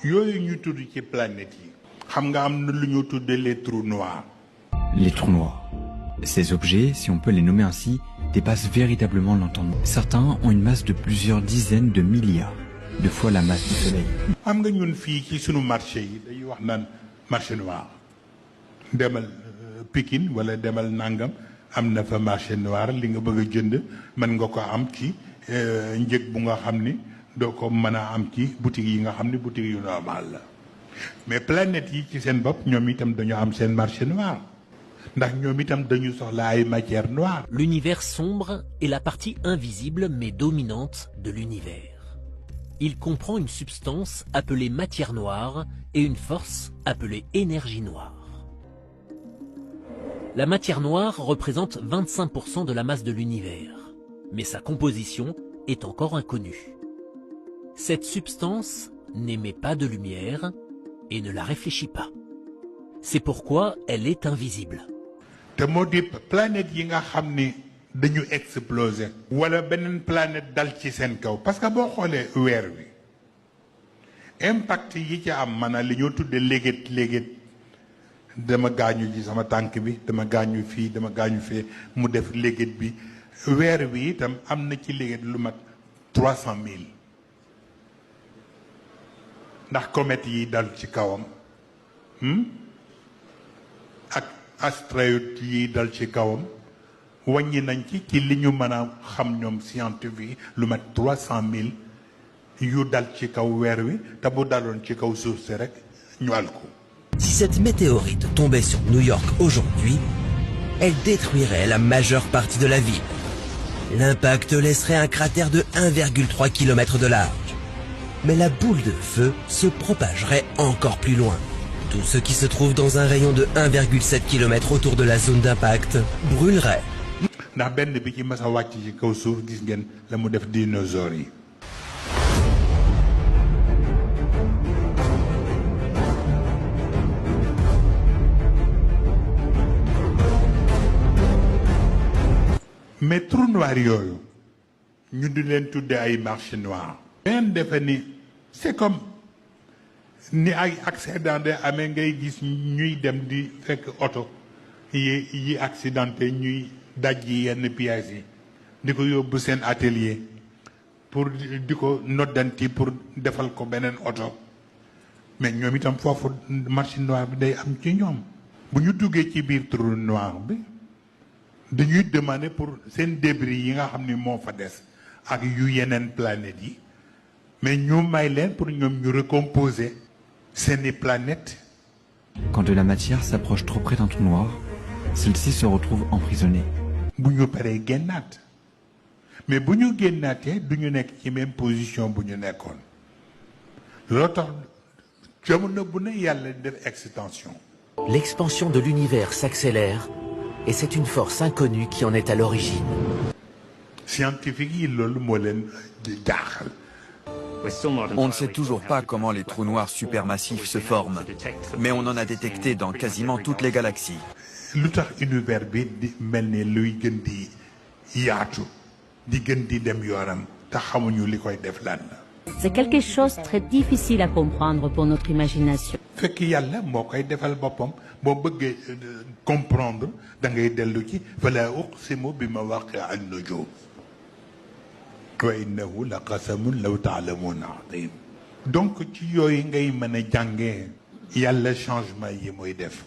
yooyu ñu tudd ci planète yi xam nga am na lu ñu tudd les trous noirs. Les trous noirs. Ces objets, si on peut les nommer ainsi, dépassent véritablement l'entendement. Certains ont une masse de plusieurs dizaines de milliards de fois la masse du Soleil. xam nga ñun fii ci sunu marché yi dañuy wax naan marché noir demal Pikine wala demal Nangam am na fa marché noir li nga bëgg a jënd mën nga ko am ci njëg bu nga xam ni doo ko mën a am ci boutique yi nga xam ni boutique yu normal la mais planète yi ci seen bopp ñoom itam dañoo am seen marché noir ndax ñoom itam dañu soxla ay matière noire. L'univers sombre est la partie invisible mais dominante de l'univers. Il comprend une substance appelée matière noire et une force appelée énergie noire. La matière noire représente 25% de la masse de l'univers, mais sa composition est encore inconnue. Cette substance n'émet pas de lumière et ne la réfléchit pas. C'est pourquoi elle est invisible. te moo di planète yi nga xam ni dañu exploser wala beneen planète dal ci seen kaw parce que boo xoolee weer wi impact yi ci am maanaam li ñoo tuddee léget dama gaañu ci sama tànk bi dama gaañu fii dama gaañu fee mu def léget bi weer wi itam am na ci léget lu mat 300,000 ndax comète yi dal ci kawam ak astéroïde yi dal ci kawam wàññi nañ ci li ñu mën a xam ñoom scientifique lu mat 300,000 yu dal ci kaw weer wi te bu daloon ci kaw suuf si rek ñu al ko. Si cette météorite tombait sur New York aujourd'hui, elle détruirait la majeure partie de la ville. L'impact laisserait un cratère de 1,3 km de large. Mais la boule de feu se propagerait encore plus loin. Tout ce qui se trouve dans un rayon de 1,7 km autour de la zone d'impact brûlerait. ndax benn bi ci mas a wàcc ci kaw suuf gis ngeen la mu def dinosaures yi. mais trou noir yooyu ñu di leen tudde ay marché noir. ngeen defe ni c'est comme ni ay accident de amee ngay gis ñuy dem di fekk oto yi accidenté ñuy daj yi yenn pièces yi di ko yóbbu seen atelier pour di ko noddanti pour defal ko beneen oto mais ñoom itam foofu marché noir bi day am ci ñoom. bu ñu duggee ci biir trou noir bi dañuy demander pour seen débris yi nga xam ni moo fa des ak yu yeneen planètes yi mais ñu may leen pour ñoom ñu recomposer seeni planètes. Quand de la matière s'approche trop près d'un trou noir, celle-ci se retrouve emprisonnée. bu ñu paree génnaat mais bu ñu génnaatee du ñu nekk ci même position bu ñu nekkoon loolu tax jamono bu ne yàlla def extension. L'expansion de l'univers s'accélère et c'est une force inconnue qui en est à l'origine. Scientifique yi loolu moo leen jaaxal. On ne sait toujours pas comment les trous noirs supermassifs se forment, mais on en a détecté dans quasiment toutes les galaxies. lu tax univers bi di mel ni luy gën di yaatu di gën di dem yoonam te xamuñu li koy def lan la. C'est quelque chose de très difficile à comprendre pour notre imagination. fekk yàlla moo koy defal boppam boo bëggee comprendre da ngay dellu ci fala uqsimu bi mawaqi'i an-nujum wa innahu la qasamun law ta'lamun azim. donc ci yooyu ngay mën a jàngee yàlla changement yi muy def.